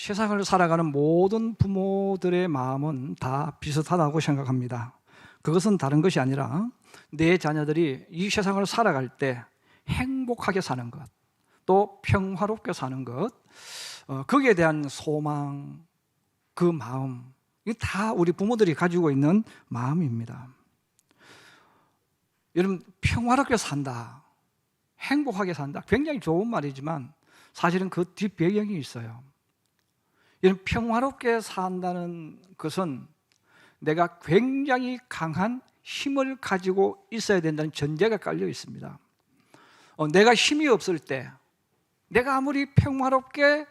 세상을 살아가는 모든 부모들의 마음은 다 비슷하다고 생각합니다. 그것은 다른 것이 아니라 내 자녀들이 이 세상을 살아갈 때 행복하게 사는 것, 또 평화롭게 사는 것, 거기에 대한 소망, 그 마음, 이게 다 우리 부모들이 가지고 있는 마음입니다. 여러분, 평화롭게 산다, 행복하게 산다, 굉장히 좋은 말이지만 사실은 그 뒷배경이 있어요. 여러분, 평화롭게 산다는 것은 내가 굉장히 강한 힘을 가지고 있어야 된다는 전제가 깔려 있습니다. 내가 힘이 없을 때, 내가 아무리 평화롭게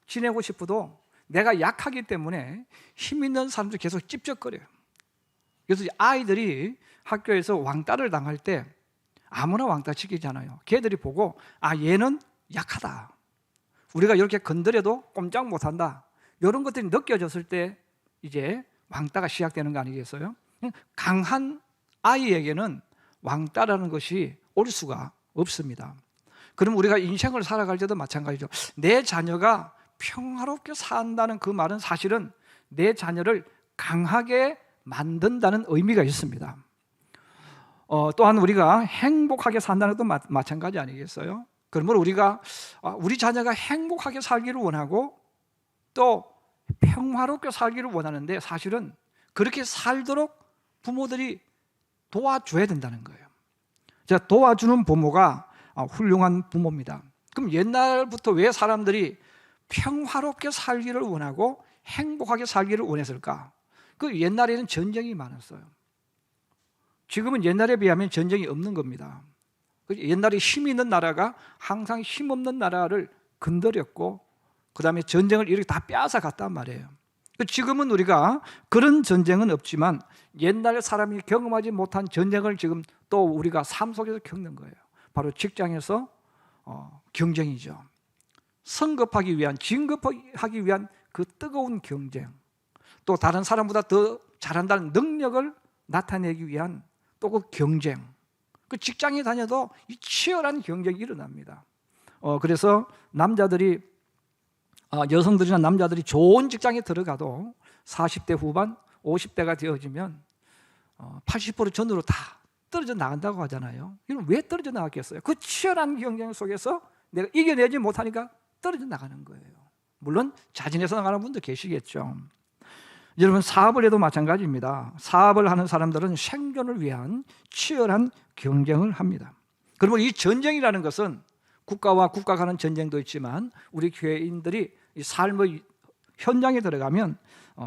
지내고 싶어도 내가 약하기 때문에 힘 있는 사람들이 계속 찝쩍거려요. 그래서 아이들이 학교에서 왕따를 당할 때 아무나 왕따 시키잖아요. 걔들이 보고 얘는 약하다, 우리가 이렇게 건드려도 꼼짝 못한다, 이런 것들이 느껴졌을 때 이제 왕따가 시작되는 거 아니겠어요? 강한 아이에게는 왕따라는 것이 올 수가 없습니다. 그럼 우리가 인생을 살아갈 때도 마찬가지죠. 내 자녀가 평화롭게 산다는 그 말은 사실은 내 자녀를 강하게 만든다는 의미가 있습니다. 또한 우리가 행복하게 산다는 것도 마찬가지 아니겠어요? 그러면 우리가 우리 자녀가 행복하게 살기를 원하고 또 평화롭게 살기를 원하는데 사실은 그렇게 살도록 부모들이 도와줘야 된다는 거예요. 자, 도와주는 부모가 훌륭한 부모입니다. 그럼 옛날부터 왜 사람들이 평화롭게 살기를 원하고 행복하게 살기를 원했을까? 그 옛날에는 전쟁이 많았어요. 지금은 옛날에 비하면 전쟁이 없는 겁니다. 옛날에 힘 있는 나라가 항상 힘 없는 나라를 건드렸고 그 다음에 전쟁을 이렇게 다 빼앗아 갔단 말이에요. 지금은 우리가 그런 전쟁은 없지만 옛날 사람이 경험하지 못한 전쟁을 지금 또 우리가 삶 속에서 겪는 거예요. 바로 직장에서 경쟁이죠. 성급하기 위한, 진급하기 위한 그 뜨거운 경쟁, 또 다른 사람보다 더 잘한다는 능력을 나타내기 위한 또 그 경쟁, 그 직장에 다녀도 이 치열한 경쟁이 일어납니다. 그래서 남자들이 여성들이나 남자들이 좋은 직장에 들어가도 40대 후반, 50대가 되어지면 80% 전후로 다 떨어져 나간다고 하잖아요. 이건 왜 떨어져 나갔겠어요? 그 치열한 경쟁 속에서 내가 이겨내지 못하니까 떨어져 나가는 거예요. 물론 자진해서 나가는 분도 계시겠죠. 여러분, 사업을 해도 마찬가지입니다. 사업을 하는 사람들은 생존을 위한 치열한 경쟁을 합니다. 그러면 이 전쟁이라는 것은 국가와 국가 간의 전쟁도 있지만 우리 교회인들이 이 삶의 현장에 들어가면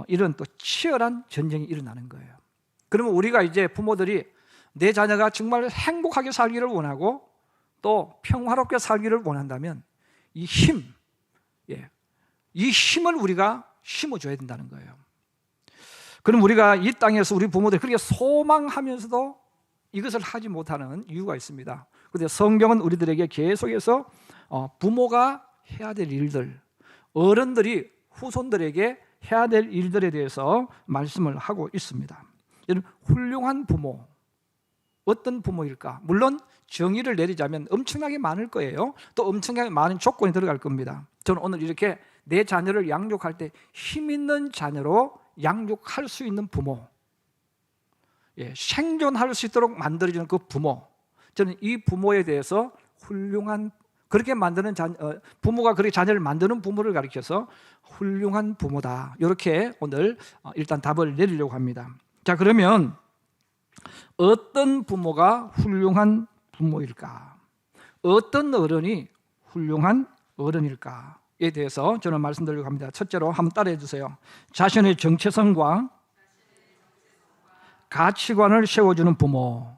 이런 또 치열한 전쟁이 일어나는 거예요. 그러면 우리가 이제 부모들이 내 자녀가 정말 행복하게 살기를 원하고 또 평화롭게 살기를 원한다면 이 힘을 우리가 심어줘야 된다는 거예요. 그럼 우리가 이 땅에서 우리 부모들이 그렇게 소망하면서도 이것을 하지 못하는 이유가 있습니다. 그런데 성경은 우리들에게 계속해서 부모가 해야 될 일들, 어른들이 후손들에게 해야 될 일들에 대해서 말씀을 하고 있습니다. 여러분, 훌륭한 부모, 어떤 부모일까? 물론 정의를 내리자면 엄청나게 많을 거예요. 또 엄청나게 많은 조건이 들어갈 겁니다. 저는 오늘 이렇게 내 자녀를 양육할 때 힘 있는 자녀로 양육할 수 있는 부모, 생존할 수 있도록 만들어주는 그 부모, 저는 이 부모에 대해서 훌륭한, 그렇게 만드는 부모가 그렇게 자녀를 만드는 부모를 가리켜서 훌륭한 부모다, 이렇게 오늘 일단 답을 내리려고 합니다. 자, 그러면 어떤 부모가 훌륭한 부모일까? 어떤 어른이 훌륭한 어른일까? 에 대해서 저는 말씀드리려고 합니다. 첫째로 한번 따라해 주세요. 자신의 정체성과 가치관을 세워주는 부모.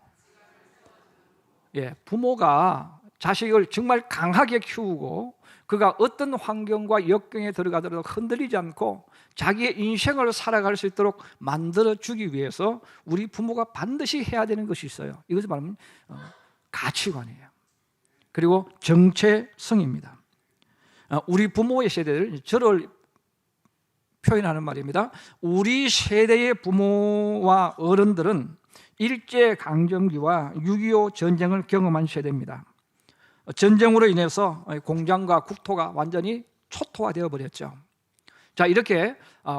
부모가 자식을 정말 강하게 키우고 그가 어떤 환경과 역경에 들어가더라도 흔들리지 않고 자기의 인생을 살아갈 수 있도록 만들어주기 위해서 우리 부모가 반드시 해야 되는 것이 있어요. 이것을 말하면 가치관이에요. 그리고 정체성입니다. 우리 부모의 세대를, 저를 표현하는 말입니다. 우리 세대의 부모와 어른들은 일제강점기와 6.25 전쟁을 경험한 세대입니다. 전쟁으로 인해서 공장과 국토가 완전히 초토화되어 버렸죠. 자, 이렇게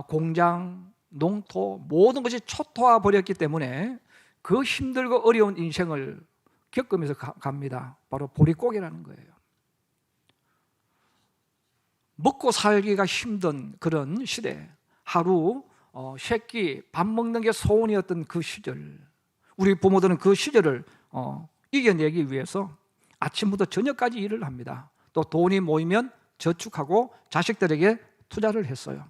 공장, 농토 모든 것이 초토화 버렸기 때문에 그 힘들고 어려운 인생을 겪으면서 갑니다. 바로 보릿고개라는 거예요. 먹고 살기가 힘든 그런 시대, 하루 세끼 밥 먹는 게 소원이었던 그 시절, 우리 부모들은 그 시절을 이겨내기 위해서 아침부터 저녁까지 일을 합니다. 또 돈이 모이면 저축하고 자식들에게 투자를 했어요.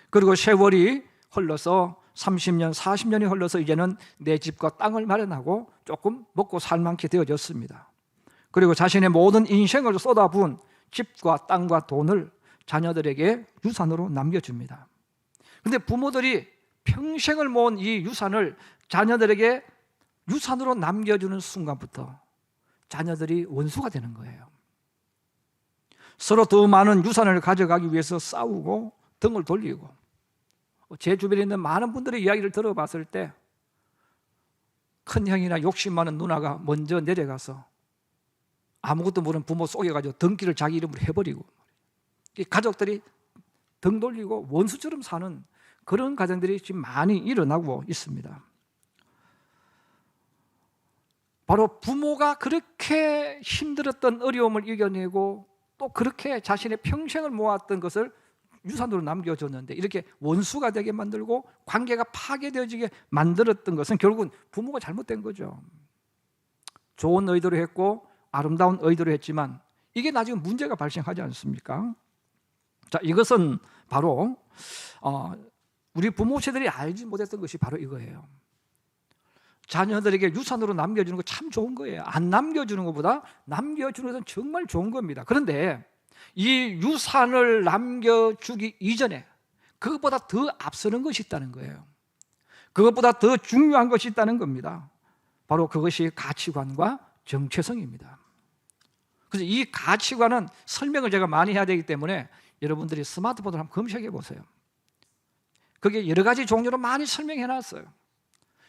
그리고 세월이 흘러서 30년, 40년이 흘러서 이제는 내 집과 땅을 마련하고 조금 먹고 살만케 되어졌습니다. 그리고 자신의 모든 인생을 쏟아부은 집과 땅과 돈을 자녀들에게 유산으로 남겨줍니다. 그런데 부모들이 평생을 모은 이 유산을 자녀들에게 유산으로 남겨주는 순간부터 자녀들이 원수가 되는 거예요. 서로 더 많은 유산을 가져가기 위해서 싸우고 등을 돌리고, 제 주변에 있는 많은 분들의 이야기를 들어봤을 때 큰형이나 욕심 많은 누나가 먼저 내려가서 아무것도 모르는 부모 속여가지고 등기를 자기 이름으로 해버리고, 가족들이 등 돌리고 원수처럼 사는 그런 가정들이 지금 많이 일어나고 있습니다. 바로 부모가 그렇게 힘들었던 어려움을 이겨내고 또 그렇게 자신의 평생을 모았던 것을 유산으로 남겨줬는데 이렇게 원수가 되게 만들고 관계가 파괴되어지게 만들었던 것은 결국은 부모가 잘못된 거죠. 좋은 의도로 했고 아름다운 의도로 했지만 이게 나중에 문제가 발생하지 않습니까? 자, 이것은 바로 우리 부모 세대들이 알지 못했던 것이 바로 이거예요. 자녀들에게 유산으로 남겨주는 거 참 좋은 거예요. 안 남겨주는 것보다 남겨주는 것은 정말 좋은 겁니다. 그런데 이 유산을 남겨주기 이전에 그것보다 더 앞서는 것이 있다는 거예요. 그것보다 더 중요한 것이 있다는 겁니다. 바로 그것이 가치관과 정체성입니다. 그래서 이 가치관은 설명을 제가 많이 해야 되기 때문에 여러분들이 스마트폰을 한번 검색해 보세요. 그게 여러 가지 종류로 많이 설명해 놨어요.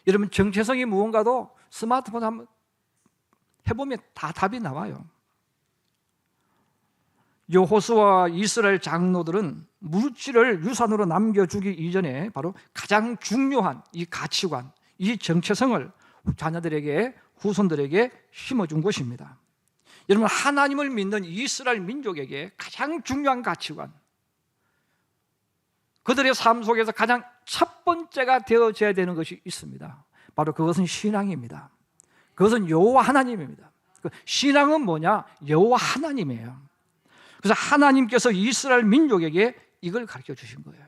여러분 정체성이 무언가도 스마트폰 한번 해보면 다 답이 나와요. 여호수아와 이스라엘 장로들은 물질을 유산으로 남겨주기 이전에 바로 가장 중요한 이 가치관, 이 정체성을 자녀들에게, 후손들에게 심어준 것입니다. 여러분, 하나님을 믿는 이스라엘 민족에게 가장 중요한 가치관, 그들의 삶 속에서 가장 첫 번째가 되어져야 되는 것이 있습니다. 바로 그것은 신앙입니다. 그것은 여호와 하나님입니다. 신앙은 뭐냐? 여호와 하나님이에요. 그래서 하나님께서 이스라엘 민족에게 이걸 가르쳐 주신 거예요.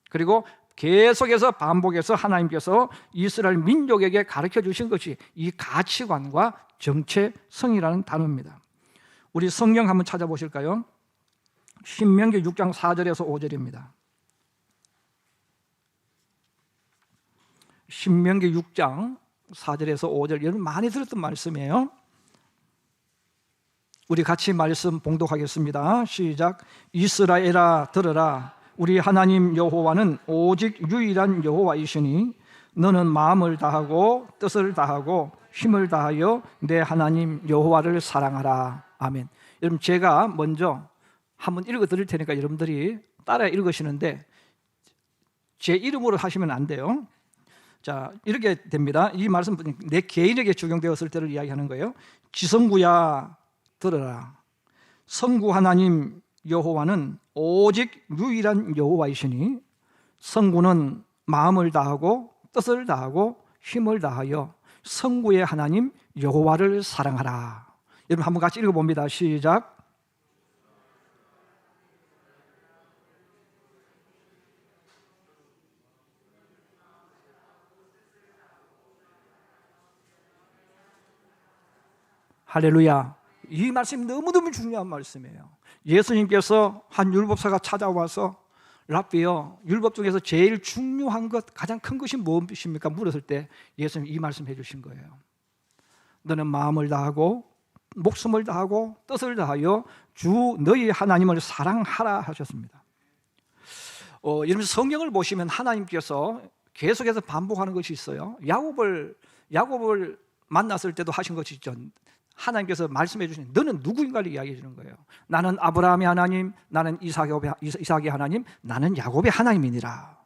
그리고 계속해서 반복해서 하나님께서 이스라엘 민족에게 가르쳐 주신 것이 이 가치관과 정체성이라는 단어입니다. 우리 성경 한번 찾아보실까요? 신명기 6장 4절에서 5절입니다. 신명기 6장 4절에서 5절, 여러분 많이 들었던 말씀이에요. 우리 같이 말씀 봉독하겠습니다. 시작. 이스라엘아 들으라. 우리 하나님 여호와는 오직 유일한 여호와이시니 너는 마음을 다하고 뜻을 다하고 힘을 다하여 내 하나님 여호와를 사랑하라. 아멘. 여러분, 제가 먼저 한번 읽어 드릴 테니까 여러분들이 따라 읽으시는데 제 이름으로 하시면 안 돼요. 자, 이렇게 됩니다. 이 말씀 내 개인에게 적용되었을 때를 이야기하는 거예요. 지성구야 들으라. 성구 하나님 여호와는 오직 유일한 여호와이시니 성구는 마음을 다하고 뜻을 다하고 힘을 다하여 성구의 하나님 여호와를 사랑하라. 여러분 한번 같이 읽어봅니다. 시작. 할렐루야. 이 말씀이 너무너무 중요한 말씀이에요. 예수님께서 한 율법사가 찾아와서 랍비요, 율법 중에서 제일 중요한 것, 가장 큰 것이 무엇입니까? 물었을 때 예수님이 이 말씀 해주신 거예요. 너는 마음을 다하고 목숨을 다하고 뜻을 다하여 주 너희 하나님을 사랑하라 하셨습니다. 여러분 성경을 보시면 하나님께서 계속해서 반복하는 것이 있어요. 야곱을 만났을 때도 하신 것이 있죠. 하나님께서 말씀해 주신 너는 누구인가를 이야기해 주는 거예요. 나는 아브라함의 하나님, 나는 이삭의 하나님, 나는 야곱의 하나님이니라.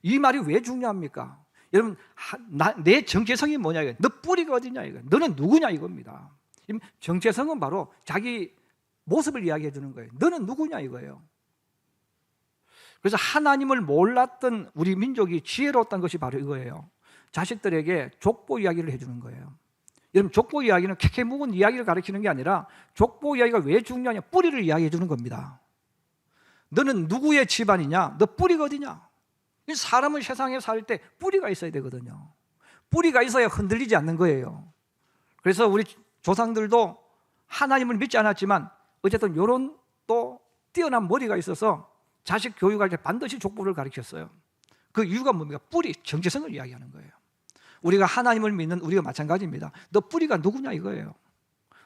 이 말이 왜 중요합니까? 여러분, 내 정체성이 뭐냐 이거예요. 너 뿌리가 어디냐 이거예요. 너는 누구냐 이겁니다. 정체성은 바로 자기 모습을 이야기해 주는 거예요. 너는 누구냐 이거예요. 그래서 하나님을 몰랐던 우리 민족이 지혜로웠던 것이 바로 이거예요. 자식들에게 족보 이야기를 해주는 거예요. 여러분, 족보 이야기는 캐캐 묵은 이야기를 가르치는 게 아니라 족보 이야기가 왜 중요하냐, 뿌리를 이야기해 주는 겁니다. 너는 누구의 집안이냐, 너 뿌리가 어디냐. 사람은 세상에 살 때 뿌리가 있어야 되거든요. 뿌리가 있어야 흔들리지 않는 거예요. 그래서 우리 조상들도 하나님을 믿지 않았지만 어쨌든 이런 또 뛰어난 머리가 있어서 자식 교육할 때 반드시 족보를 가르쳤어요. 그 이유가 뭡니까? 뿌리, 정체성을 이야기하는 거예요. 우리가 하나님을 믿는 우리가 마찬가지입니다. 너 뿌리가 누구냐 이거예요.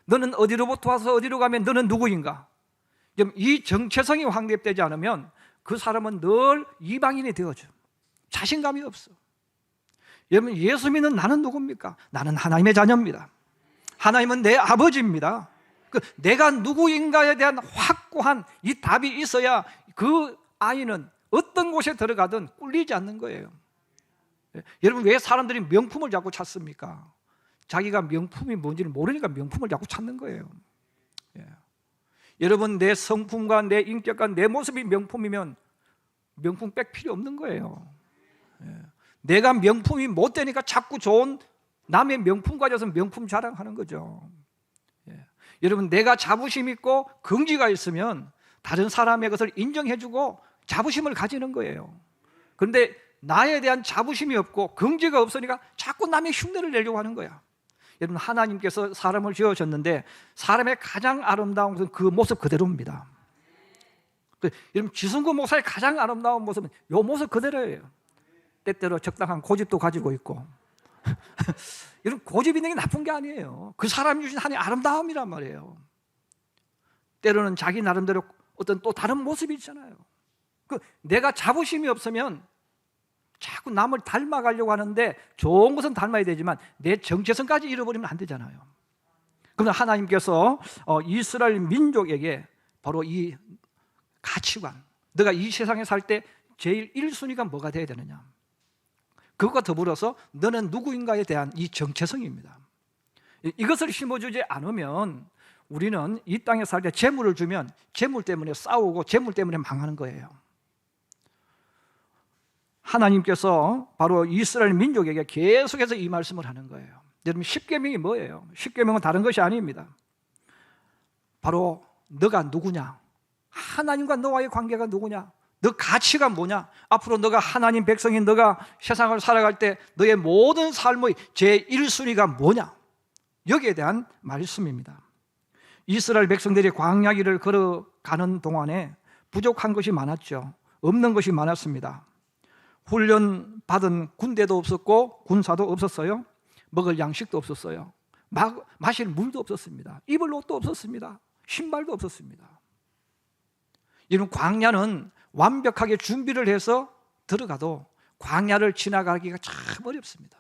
너는 어디로부터 와서 어디로 가면 너는 누구인가? 이 정체성이 확립되지 않으면 그 사람은 늘 이방인이 되어져. 자신감이 없어. 여러분, 예수 믿는 나는 누굽니까? 나는 하나님의 자녀입니다. 하나님은 내 아버지입니다. 내가 누구인가에 대한 확고한 이 답이 있어야 그 아이는 어떤 곳에 들어가든 꿀리지 않는 거예요. 여러분, 왜 사람들이 명품을 자꾸 찾습니까? 자기가 명품이 뭔지를 모르니까 명품을 자꾸 찾는 거예요. 여러분, 내 성품과 내 인격과 내 모습이 명품이면 명품 뺄 필요 없는 거예요. 내가 명품이 못 되니까 자꾸 좋은 남의 명품 가져서 명품 자랑하는 거죠. 여러분, 내가 자부심 있고 긍지가 있으면 다른 사람의 것을 인정해주고 자부심을 가지는 거예요. 그런데 나에 대한 자부심이 없고 긍지가 없으니까 자꾸 남의 흉내를 내려고 하는 거야. 여러분, 하나님께서 사람을 지으셨는데 사람의 가장 아름다운 것은 그 모습 그대로입니다. 여러분, 지승구 목사의 가장 아름다운 모습은 이 모습 그대로예요. 때때로 적당한 고집도 가지고 있고 이런 고집 있는 게 나쁜 게 아니에요. 그 사람이 주신 하나님의 아름다움이란 말이에요. 때로는 자기 나름대로 어떤 또 다른 모습이 있잖아요. 내가 자부심이 없으면 자꾸 남을 닮아가려고 하는데 좋은 것은 닮아야 되지만 내 정체성까지 잃어버리면 안 되잖아요. 그러나 하나님께서 이스라엘 민족에게 바로 이 가치관, 너가 이 세상에 살 때 제일 1순위가 뭐가 돼야 되느냐, 그것과 더불어서 너는 누구인가에 대한 이 정체성입니다. 이것을 심어주지 않으면 우리는 이 땅에 살 때 재물을 주면 재물 때문에 싸우고 재물 때문에 망하는 거예요. 하나님께서 바로 이스라엘 민족에게 계속해서 이 말씀을 하는 거예요. 여러분, 십계명이 뭐예요? 십계명은 다른 것이 아닙니다. 바로 너가 누구냐, 하나님과 너와의 관계가 누구냐, 너 가치가 뭐냐, 앞으로 너가 하나님 백성인 너가 세상을 살아갈 때 너의 모든 삶의 제1순위가 뭐냐, 여기에 대한 말씀입니다. 이스라엘 백성들이 광야 길을 걸어가는 동안에 부족한 것이 많았죠. 없는 것이 많았습니다. 훈련 받은 군대도 없었고 군사도 없었어요. 먹을 양식도 없었어요. 마실 물도 없었습니다. 입을 옷도 없었습니다. 신발도 없었습니다. 이런 광야는 완벽하게 준비를 해서 들어가도 광야를 지나가기가 참 어렵습니다.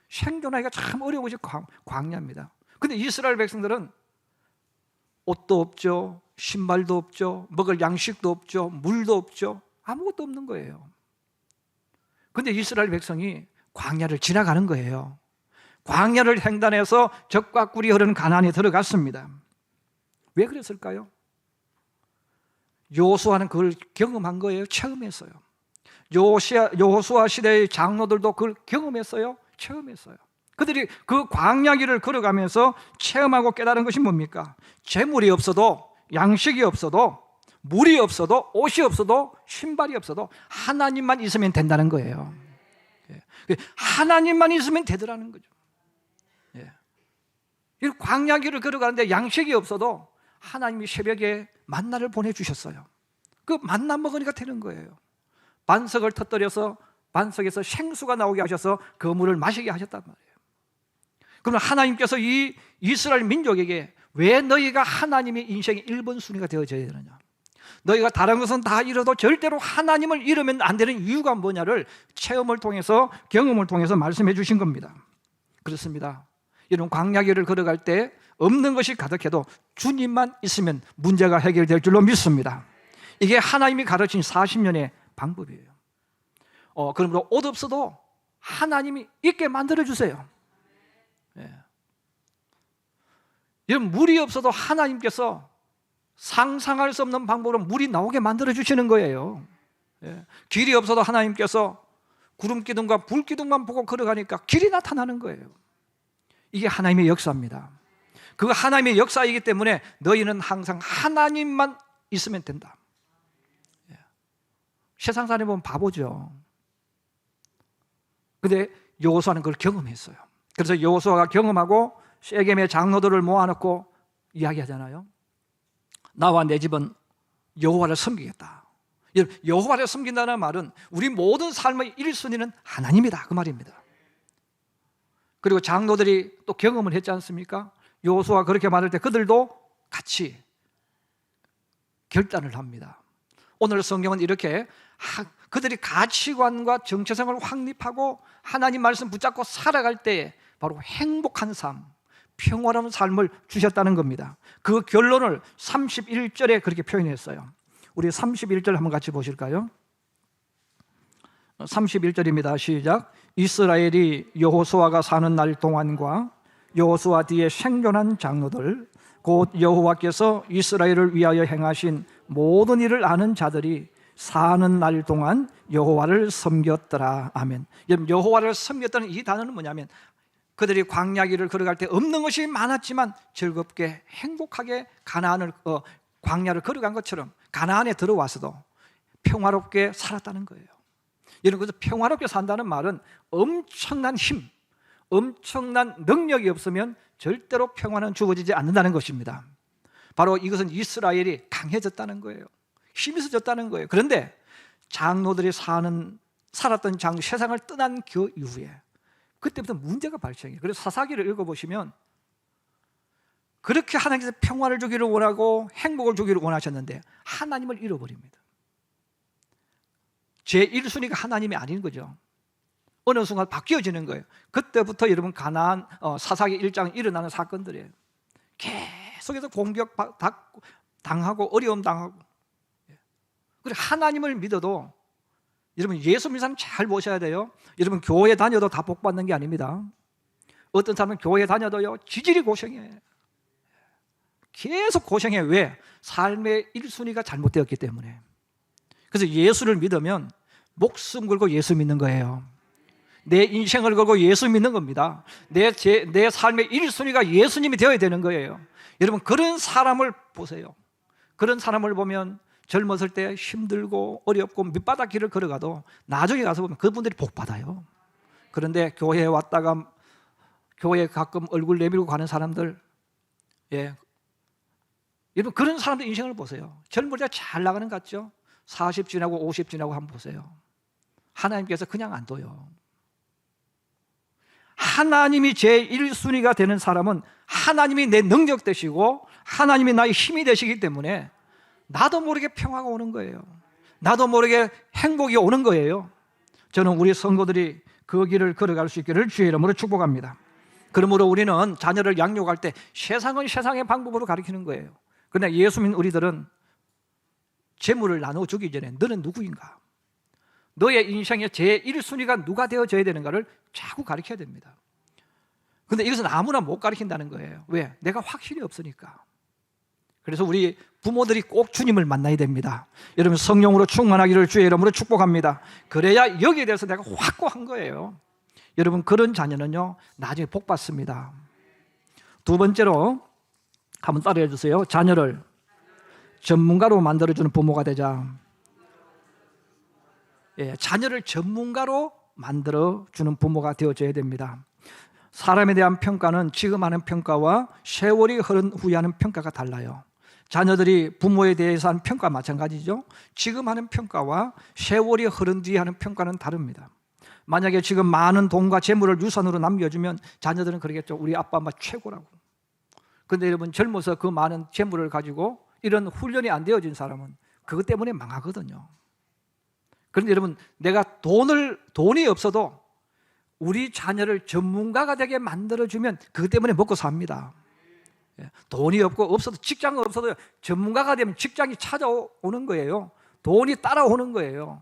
생존하기가 참 어려운 것이 광야입니다. 그런데 이스라엘 백성들은 옷도 없죠, 신발도 없죠, 먹을 양식도 없죠, 물도 없죠, 아무것도 없는 거예요. 그런데 이스라엘 백성이 광야를 지나가는 거예요. 광야를 횡단해서 젖과 꿀이 흐르는 가나안에 들어갔습니다. 왜 그랬을까요? 여호수아는 그걸 경험한 거예요. 체험했어요. 여호수아 시대의 장로들도 그걸 경험했어요. 체험했어요. 그들이 그 광야 길을 걸어가면서 체험하고 깨달은 것이 뭡니까? 재물이 없어도, 양식이 없어도, 물이 없어도, 옷이 없어도, 신발이 없어도 하나님만 있으면 된다는 거예요. 하나님만 있으면 되더라는 거죠. 이 광야 길을 걸어가는데 양식이 없어도 하나님이 새벽에 만나를 보내주셨어요. 그 만나 먹으니까 되는 거예요. 반석을 터뜨려서 반석에서 생수가 나오게 하셔서 그 물을 마시게 하셨단 말이에요. 그러면 하나님께서 이 이스라엘 민족에게 왜 너희가 하나님의 인생의 1번 순위가 되어져야 되느냐, 너희가 다른 것은 다 잃어도 절대로 하나님을 잃으면 안 되는 이유가 뭐냐를 체험을 통해서, 경험을 통해서 말씀해 주신 겁니다. 그렇습니다. 이런 광야 길을 걸어갈 때 없는 것이 가득해도 주님만 있으면 문제가 해결될 줄로 믿습니다. 이게 하나님이 가르친 40년의 방법이에요. 그러므로 옷 없어도 하나님이 있게 만들어주세요. 예. 이런 물이 없어도 하나님께서 상상할 수 없는 방법으로 물이 나오게 만들어주시는 거예요. 예. 길이 없어도 하나님께서 구름 기둥과 불 기둥만 보고 걸어가니까 길이 나타나는 거예요. 이게 하나님의 역사입니다. 그 하나님의 역사이기 때문에 너희는 항상 하나님만 있으면 된다. 예. 세상 사람이 보면 바보죠. 근데 여호수아는 그걸 경험했어요. 그래서 여호수아가 경험하고 세겜의 장로들을 모아놓고 이야기하잖아요. 나와 내 집은 여호와를 섬기겠다. 여호와를 섬긴다는 말은 우리 모든 삶의 1순위는 하나님이다, 그 말입니다. 그리고 장로들이 또 경험을 했지 않습니까? 여호수아가 그렇게 말할 때 그들도 같이 결단을 합니다. 오늘 성경은 이렇게 그들이 가치관과 정체성을 확립하고 하나님 말씀 붙잡고 살아갈 때에 바로 행복한 삶, 평화로운 삶을 주셨다는 겁니다. 그 결론을 31절에 그렇게 표현했어요. 우리 31절 한번 같이 보실까요? 31절입니다. 시작. 이스라엘이 여호수아가 사는 날 동안과 여호수아 뒤에 생존한 장로들 곧 여호와께서 이스라엘을 위하여 행하신 모든 일을 아는 자들이 사는 날 동안 여호와를 섬겼더라. 아멘. 여호와를 섬겼다는 이 단어는 뭐냐면 그들이 광야길을 걸어갈 때 없는 것이 많았지만 즐겁게 행복하게 가나안을 광야를 걸어간 것처럼 가나안에 들어와서도 평화롭게 살았다는 거예요. 여러분, 그래서 평화롭게 산다는 말은 엄청난 힘, 엄청난 능력이 없으면 절대로 평화는 주어지지 않는다는 것입니다. 바로 이것은 이스라엘이 강해졌다는 거예요. 힘이 있어졌다는 거예요. 그런데 장로들이 살았던 세상을 떠난 그 이후에 그때부터 문제가 발생해요. 그래서 사사기를 읽어보시면 그렇게 하나님께서 평화를 주기를 원하고 행복을 주기를 원하셨는데 하나님을 잃어버립니다. 제1순위가 하나님이 아닌 거죠. 어느 순간 바뀌어지는 거예요. 그때부터 여러분 가나안 사사기 1장에 일어나는 사건들이에요. 계속해서 공격 당하고 어려움 당하고. 그리고 하나님을 믿어도 여러분 예수 믿는 사람 잘 보셔야 돼요. 여러분 교회 다녀도 다 복 받는 게 아닙니다. 어떤 사람은 교회 다녀도요 지질이 고생해. 계속 고생해. 왜? 삶의 1순위가 잘못되었기 때문에. 그래서 예수를 믿으면 목숨 걸고 예수 믿는 거예요. 내 인생을 걸고 예수 믿는 겁니다. 내 삶의 1순위가 예수님이 되어야 되는 거예요. 여러분 그런 사람을 보세요. 그런 사람을 보면 젊었을 때 힘들고 어렵고 밑바닥 길을 걸어가도 나중에 가서 보면 그분들이 복 받아요. 그런데 교회에 왔다가 교회에 가끔 얼굴 내밀고 가는 사람들, 여러분 그런 사람들 인생을 보세요. 젊을 때 잘 나가는 것 같죠? 40 지나고 50 지나고 한번 보세요. 하나님께서 그냥 안 둬요. 하나님이 제1순위가 되는 사람은 하나님이 내 능력 되시고 하나님이 나의 힘이 되시기 때문에 나도 모르게 평화가 오는 거예요. 나도 모르게 행복이 오는 거예요. 저는 우리 성도들이 그 길을 걸어갈 수 있기를 주의 이름으로 축복합니다. 그러므로 우리는 자녀를 양육할 때 세상은 세상의 방법으로 가르치는 거예요. 그런데 예수 믿는 우리들은 재물을 나눠주기 전에 너는 누구인가? 너의 인생의 제1순위가 누가 되어져야 되는가를 자꾸 가르쳐야 됩니다. 그런데 이것은 아무나 못 가르친다는 거예요. 왜? 내가 확신이 없으니까. 그래서 우리 부모들이 꼭 주님을 만나야 됩니다. 여러분 성령으로 충만하기를 주의 이름으로 축복합니다. 그래야 여기에 대해서 내가 확고한 거예요. 여러분 그런 자녀는요 나중에 복 받습니다. 두 번째로 한번 따라해 주세요. 자녀를 전문가로 만들어주는 부모가 되자. 자녀를 전문가로 만들어주는 부모가 되어줘야 됩니다. 사람에 대한 평가는 지금 하는 평가와 세월이 흐른 후에 하는 평가가 달라요. 자녀들이 부모에 대해서 하는 평가 마찬가지죠. 지금 하는 평가와 세월이 흐른 뒤에 하는 평가는 다릅니다. 만약에 지금 많은 돈과 재물을 유산으로 남겨주면 자녀들은 그러겠죠. 우리 아빠 엄마 최고라고. 그런데 여러분 젊어서 그 많은 재물을 가지고 이런 훈련이 안 되어진 사람은 그것 때문에 망하거든요. 그런데 여러분 내가 돈이 없어도 우리 자녀를 전문가가 되게 만들어주면 그것 때문에 먹고 삽니다. 돈이 없고 없어도 직장 없어도 전문가가 되면 직장이 찾아오는 거예요. 돈이 따라오는 거예요.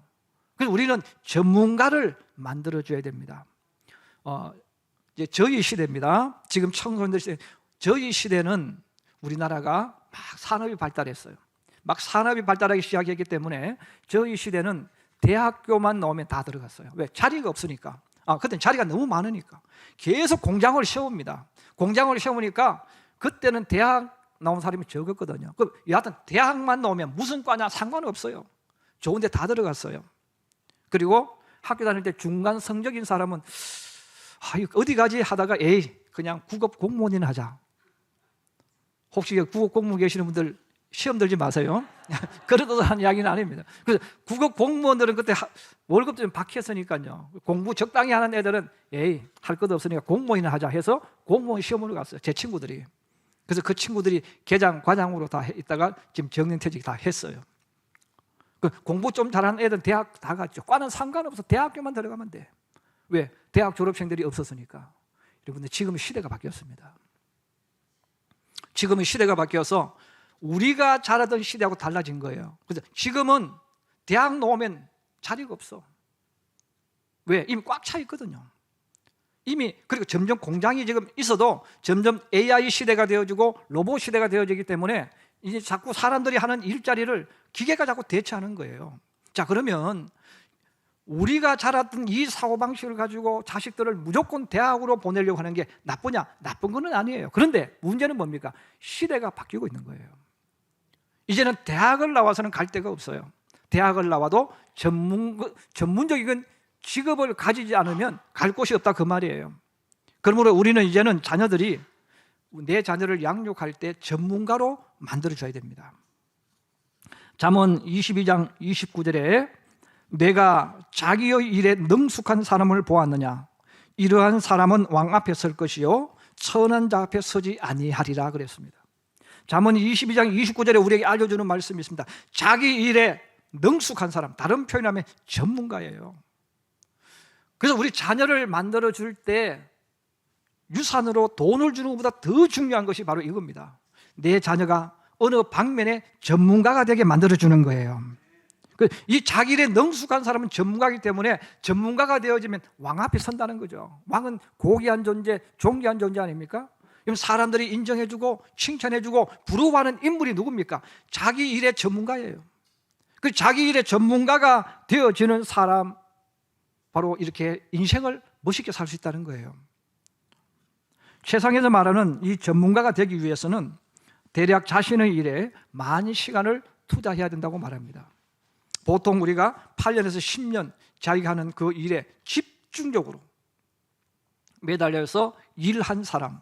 그래서 우리는 전문가를 만들어줘야 됩니다. 이제 저희 시대입니다. 지금 청소년들 시대, 저희 시대는 우리나라가 막 산업이 발달했어요. 막 산업이 발달하기 시작했기 때문에 저희 시대는 대학교만 나오면 다 들어갔어요. 왜? 자리가 없으니까. 그때 자리가 너무 많으니까 계속 공장을 세웁니다. 공장을 세우니까 그때는 대학 나온 사람이 적었거든요. 그럼 여하튼 대학만 나오면 무슨 과냐 상관없어요. 좋은데 다 들어갔어요. 그리고 학교 다닐 때 중간 성적인 사람은 어디 가지 하다가 그냥 국업 공무원이나 하자. 혹시 국업 공무원 계시는 분들 시험 들지 마세요. 그러도 하는 이야기는 아닙니다. 그래서 국업 공무원들은 그때 월급 좀 박혔으니까요. 공부 적당히 하는 애들은 할 것도 없으니까 공무원이나 하자 해서 공무원 시험을 갔어요. 제 친구들이. 그래서 그 친구들이 계장, 과장으로 다 있다가 지금 정년퇴직 다 했어요. 공부 좀 잘하는 애들은 대학 다 갔죠. 과는 상관없어. 대학교만 들어가면 돼. 왜? 대학 졸업생들이 없었으니까. 여러분들 지금 시대가 바뀌었습니다. 지금은 시대가 바뀌어서 우리가 자라던 시대하고 달라진 거예요. 그래서 지금은 대학 나오면 자리가 없어. 왜? 이미 꽉 차 있거든요. 그리고 점점 공장이 지금 있어도 점점 AI 시대가 되어지고 로봇 시대가 되어지기 때문에 이제 자꾸 사람들이 하는 일자리를 기계가 자꾸 대체하는 거예요. 자, 그러면 우리가 자랐던 이 사고방식을 가지고 자식들을 무조건 대학으로 보내려고 하는 게 나쁘냐? 나쁜 건 아니에요. 그런데 문제는 뭡니까? 시대가 바뀌고 있는 거예요. 이제는 대학을 나와서는 갈 데가 없어요. 대학을 나와도 전문적인 직업을 가지지 않으면 갈 곳이 없다 그 말이에요. 그러므로 우리는 이제는 자녀들이 내 자녀를 양육할 때 전문가로 만들어줘야 됩니다. 잠언 22장 29절에 내가 자기의 일에 능숙한 사람을 보았느냐? 이러한 사람은 왕 앞에 설 것이요 선한 자 앞에 서지 아니하리라 그랬습니다. 잠언 22장 29절에 우리에게 알려주는 말씀이 있습니다. 자기 일에 능숙한 사람, 다른 표현하면 전문가예요. 그래서 우리 자녀를 만들어줄 때 유산으로 돈을 주는 것보다 더 중요한 것이 바로 이겁니다. 내 자녀가 어느 방면에 전문가가 되게 만들어주는 거예요. 이 자기 일에 능숙한 사람은 전문가이기 때문에 전문가가 되어지면 왕 앞에 선다는 거죠. 왕은 고귀한 존재, 존귀한 존재 아닙니까? 사람들이 인정해주고 칭찬해주고 부러워하는 인물이 누굽니까? 자기 일의 전문가예요. 그 자기 일의 전문가가 되어지는 사람, 바로 이렇게 인생을 멋있게 살 수 있다는 거예요. 세상에서 말하는 이 전문가가 되기 위해서는 대략 자신의 일에 많은 시간을 투자해야 된다고 말합니다. 보통 우리가 8년에서 10년 자기가 하는 그 일에 집중적으로 매달려서 일한 사람,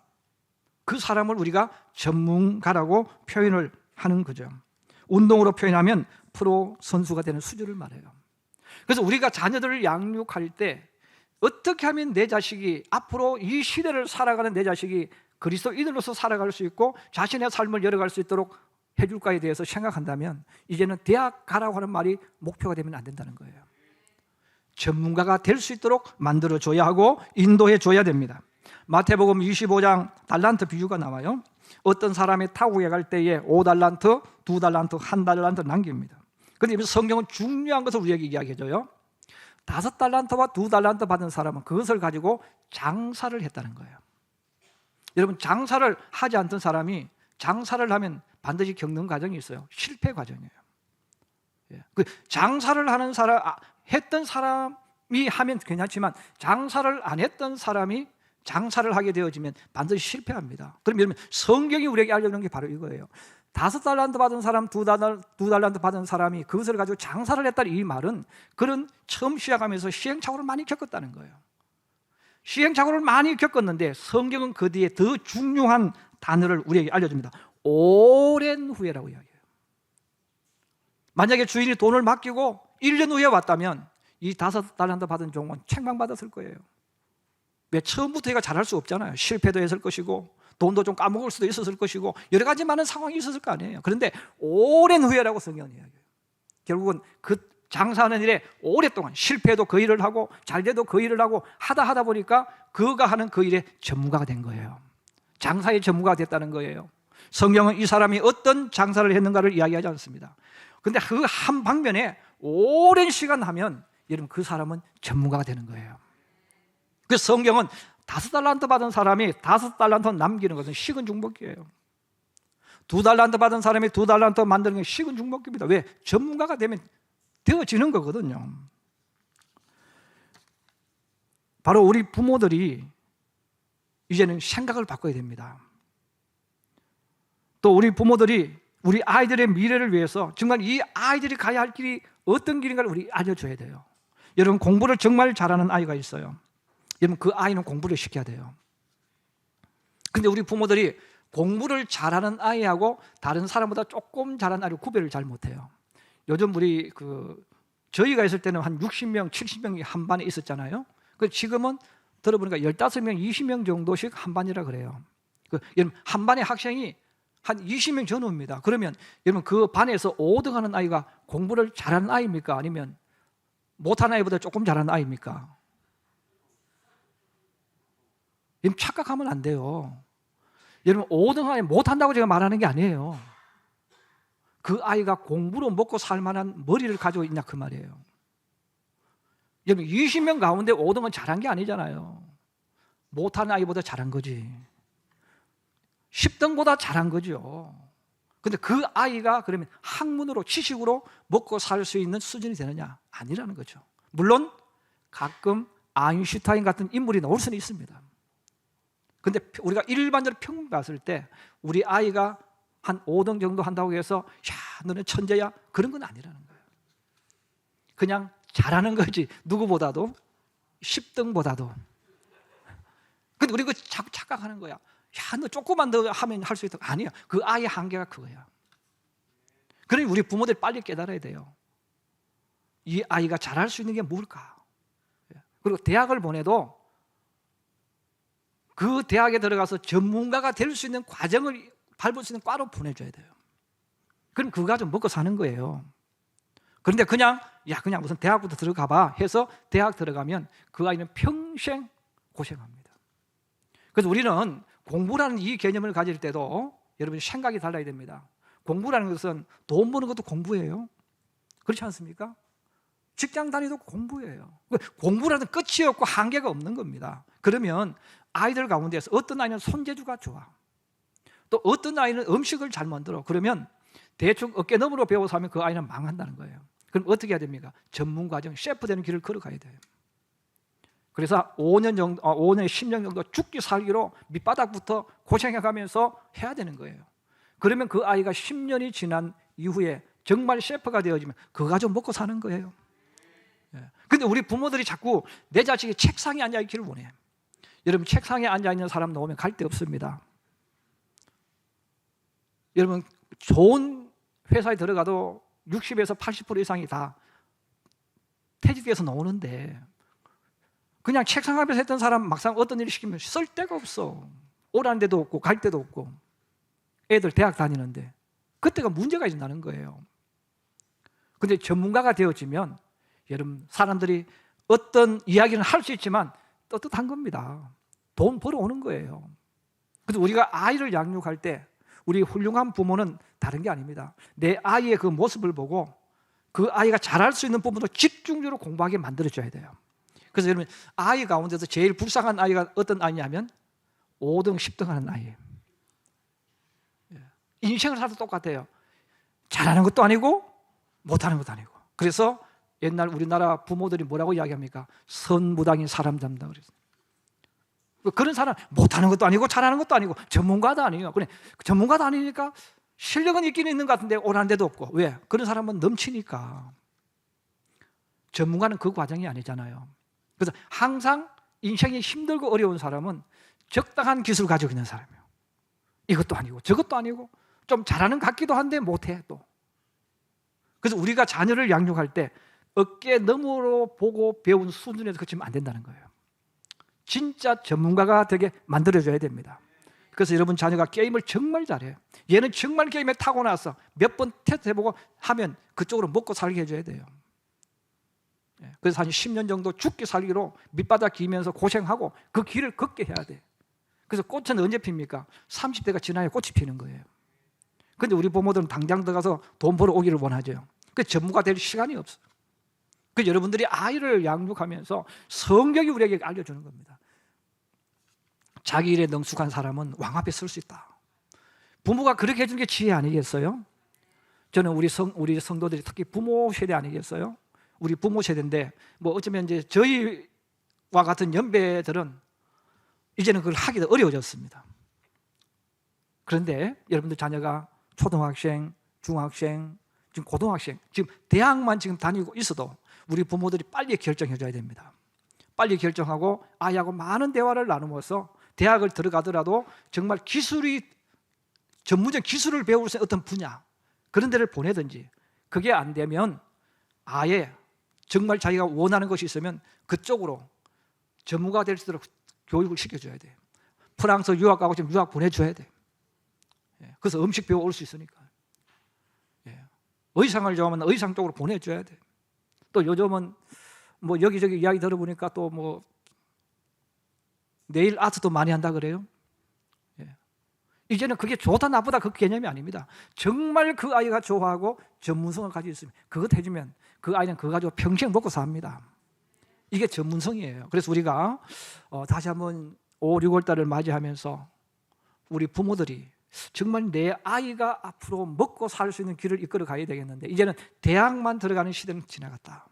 그 사람을 우리가 전문가라고 표현을 하는 거죠. 운동으로 표현하면 프로 선수가 되는 수준을 말해요. 그래서 우리가 자녀들을 양육할 때 어떻게 하면 내 자식이 앞으로 이 시대를 살아가는 내 자식이 그리스도인으로서 살아갈 수 있고 자신의 삶을 열어갈 수 있도록 해줄까에 대해서 생각한다면 이제는 대학 가라고 하는 말이 목표가 되면 안 된다는 거예요. 전문가가 될 수 있도록 만들어줘야 하고 인도해줘야 됩니다. 마태복음 25장 달란트 비유가 나와요. 어떤 사람이 타국에 갈 때에 5달란트, 2달란트, 1달란트 남깁니다. 그런데 성경은 중요한 것을 우리에게 이야기해줘요. 5달란트와 2달란트 받은 사람은 그것을 가지고 장사를 했다는 거예요. 여러분, 장사를 하지 않던 사람이 장사를 하면 반드시 겪는 과정이 있어요. 실패 과정이에요. 그 장사를 하는 사람, 했던 사람이 하면 괜찮지만 장사를 안 했던 사람이 장사를 하게 되어지면 반드시 실패합니다. 그럼 여러분, 성경이 우리에게 알려주는 게 바로 이거예요. 5달란트 받은 사람, 2달란트 받은 사람이 그것을 가지고 장사를 했다는 이 말은 그런 처음 시작하면서 시행착오를 많이 겪었다는 거예요. 시행착오를 많이 겪었는데 성경은 그 뒤에 더 중요한 단어를 우리에게 알려줍니다. 오랜 후에라고 이야기해요. 만약에 주인이 돈을 맡기고 1년 후에 왔다면 이 5달란트 받은 종은 책망받았을 거예요. 왜? 처음부터 얘가 잘할 수 없잖아요. 실패도 했을 것이고 돈도 좀 까먹을 수도 있었을 것이고 여러 가지 많은 상황이 있었을 거 아니에요. 그런데 오랜 후에라고 성경은 이야기해요. 결국은 그 장사하는 일에 오랫동안 실패도 그 일을 하고 잘돼도 그 일을 하고 하다 보니까 그가 하는 그 일에 전문가가 된 거예요. 장사의 전문가가 됐다는 거예요. 성경은 이 사람이 어떤 장사를 했는가를 이야기하지 않습니다. 그런데 그 한 방면에 오랜 시간 하면 여러분 그 사람은 전문가가 되는 거예요. 그래서 성경은 5달란트 받은 사람이 5달란트 남기는 것은 식은 중복이에요. 2달란트 받은 사람이 2달란트 만드는 게 식은 중복입니다. 왜? 전문가가 되면 되어지는 거거든요. 바로 우리 부모들이 이제는 생각을 바꿔야 됩니다. 또 우리 부모들이 우리 아이들의 미래를 위해서 정말 이 아이들이 가야 할 길이 어떤 길인가를 우리 알려줘야 돼요. 여러분 공부를 정말 잘하는 아이가 있어요. 여러분 그 아이는 공부를 시켜야 돼요. 근데 우리 부모들이 공부를 잘하는 아이하고 다른 사람보다 조금 잘하는 아이를 구별을 잘 못해요. 요즘 우리 저희가 있을 때는 한 60명, 70명이 한 반에 있었잖아요. 지금은 들어보니까 15명, 20명 정도씩 한 반이라 그래요. 여러분 한 반의 학생이 한 20명 전후입니다. 그러면 여러분 그 반에서 5등 하는 아이가 공부를 잘하는 아이입니까? 아니면 못하는 아이보다 조금 잘하는 아이입니까? 여러분 착각하면 안 돼요. 여러분 5등 아이 못한다고 제가 말하는 게 아니에요. 그 아이가 공부로 먹고 살 만한 머리를 가지고 있냐 그 말이에요. 여러분 20명 가운데 5등은 잘한 게 아니잖아요. 못하는 아이보다 잘한 거지. 10등보다 잘한 거죠. 근데 그 아이가 그러면 학문으로 지식으로 먹고 살 수 있는 수준이 되느냐? 아니라는 거죠. 물론 가끔 아인슈타인 같은 인물이 나올 수는 있습니다. 근데 우리가 일반적으로 평균 봤을 때 우리 아이가 한 5등 정도 한다고 해서 야 너는 천재야 그런 건 아니라는 거예요. 그냥 잘하는 거지. 누구보다도 10등보다도. 근데 우리 자꾸 착각하는 거야. 야, 너 조금만 더 하면 할 수 있다. 아니야. 그 아이의 한계가 그거야. 그러니 우리 부모들이 빨리 깨달아야 돼요. 이 아이가 잘할 수 있는 게 뭘까? 그리고 대학을 보내도 그 대학에 들어가서 전문가가 될 수 있는 과정을 밟을 수 있는 과로 보내줘야 돼요. 그럼 그거 좀 먹고 사는 거예요. 그런데 그냥 무슨 대학부터 들어가 봐 해서 대학 들어가면 그 아이는 평생 고생합니다. 그래서 우리는 공부라는 이 개념을 가질 때도 여러분 생각이 달라야 됩니다. 공부라는 것은 돈 버는 것도 공부예요. 그렇지 않습니까? 직장 다니도 공부예요. 공부라는 끝이 없고 한계가 없는 겁니다. 그러면 아이들 가운데서 어떤 아이는 손재주가 좋아. 또 어떤 아이는 음식을 잘 만들어. 그러면 대충 어깨너머로 배워서 하면 그 아이는 망한다는 거예요. 그럼 어떻게 해야 됩니까? 전문 과정, 셰프 되는 길을 걸어가야 돼요. 그래서 5년 정도, 5년, 10년 정도 죽기 살기로 밑바닥부터 고생해가면서 해야 되는 거예요. 그러면 그 아이가 10년이 지난 이후에 정말 셰프가 되어지면 그거 가지고 먹고 사는 거예요. 근데 우리 부모들이 자꾸 내 자식이 책상에 앉아있기를 원해. 여러분 책상에 앉아있는 사람 나오면 갈 데 없습니다. 여러분 좋은 회사에 들어가도 60에서 80% 이상이 다 퇴직해서 나오는데 그냥 책상 앞에서 했던 사람 막상 어떤 일을 시키면 쓸 데가 없어. 오라는 데도 없고 갈 데도 없고. 애들 대학 다니는데 그때가 문제가 있다는 거예요. 근데 전문가가 되어지면 여러분 사람들이 어떤 이야기는 할 수 있지만 떳떳한 겁니다. 돈 벌어오는 거예요. 그래서 우리가 아이를 양육할 때 우리 훌륭한 부모는 다른 게 아닙니다. 내 아이의 그 모습을 보고 그 아이가 잘할 수 있는 부분도 집중적으로 공부하게 만들어줘야 돼요. 그래서 여러분 아이 가운데서 제일 불쌍한 아이가 어떤 아이냐면 5등, 10등 하는 아이예요. 인생을 살도 똑같아요. 잘하는 것도 아니고 못하는 것도 아니고. 그래서 옛날 우리나라 부모들이 뭐라고 이야기합니까? 선무당인 사람 잡는다 그랬어요. 그런 사람 못하는 것도 아니고 잘하는 것도 아니고 전문가도 아니에요. 그래 전문가도 아니니까 실력은 있긴 있는 것 같은데 오라는 데도 없고. 왜? 그런 사람은 넘치니까. 전문가는 그 과정이 아니잖아요. 그래서 항상 인생이 힘들고 어려운 사람은 적당한 기술을 가지고 있는 사람이에요. 이것도 아니고 저것도 아니고 좀 잘하는 것 같기도 한데 못해 또. 그래서 우리가 자녀를 양육할 때 어깨 너머로 보고 배운 수준에서 그치면 안 된다는 거예요. 진짜 전문가가 되게 만들어줘야 됩니다. 그래서 여러분 자녀가 게임을 정말 잘해요. 얘는 정말 게임에 타고나서 몇 번 테스트해보고 하면 그쪽으로 먹고 살게 해줘야 돼요. 그래서 한 10년 정도 죽기 살기로 밑바닥 기면서 고생하고 그 길을 걷게 해야 돼. 그래서 꽃은 언제 핍니까? 30대가 지나야 꽃이 피는 거예요. 근데 우리 부모들은 당장 들어가서 돈 벌어 오기를 원하죠. 그 전무가 될 시간이 없어요. 그 여러분들이 아이를 양육하면서 성경이 우리에게 알려주는 겁니다. 자기 일에 능숙한 사람은 왕 앞에 설 수 있다. 부모가 그렇게 해준 게 지혜 아니겠어요? 저는 우리 성도들이 특히 부모 세대 아니겠어요? 우리 부모 세대인데 뭐 어쩌면 이제 저희와 같은 연배들은 이제는 그걸 하기도 어려워졌습니다. 그런데 여러분들 자녀가 초등학생, 중학생, 지금 고등학생, 지금 대학만 지금 다니고 있어도 우리 부모들이 빨리 결정해 줘야 됩니다. 빨리 결정하고 아이하고 많은 대화를 나누면서 대학을 들어가더라도 정말 전문적 기술을 배울 수 있는 어떤 분야 그런 데를 보내든지, 그게 안 되면 아예 정말 자기가 원하는 것이 있으면 그쪽으로 전무가 될 수 있도록 교육을 시켜줘야 돼요. 프랑스 유학 가고 지금 유학 보내줘야 돼요. 그래서 음식 배워 올 수 있으니까. 의상을 좋아하면 의상 쪽으로 보내줘야 돼요. 또 요즘은 뭐 여기저기 이야기 들어보니까 또 뭐 네일 아트도 많이 한다 그래요. 이제는 그게 좋다 나쁘다 그 개념이 아닙니다. 정말 그 아이가 좋아하고 전문성을 가지고 있으면 그것 해주면 그 아이는 그거 가지고 평생 먹고 삽니다. 이게 전문성이에요. 그래서 우리가 다시 한번 5, 6월 달을 맞이하면서 우리 부모들이 정말 내 아이가 앞으로 먹고 살 수 있는 길을 이끌어 가야 되겠는데, 이제는 대학만 들어가는 시대는 지나갔다.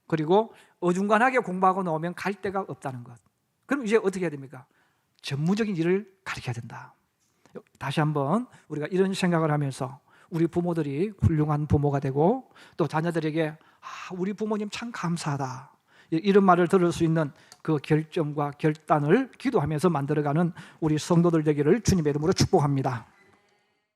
그리고 어중간하게 공부하고 나오면 갈 데가 없다는 것. 그럼 이제 어떻게 해야 됩니까? 전문적인 일을 가르쳐야 된다. 다시 한번 우리가 이런 생각을 하면서 우리 부모들이 훌륭한 부모가 되고 또 자녀들에게 우리 부모님 참 감사하다 이런 말을 들을 수 있는 그 결정과 결단을 기도하면서 만들어가는 우리 성도들 되기를 주님의 이름으로 축복합니다.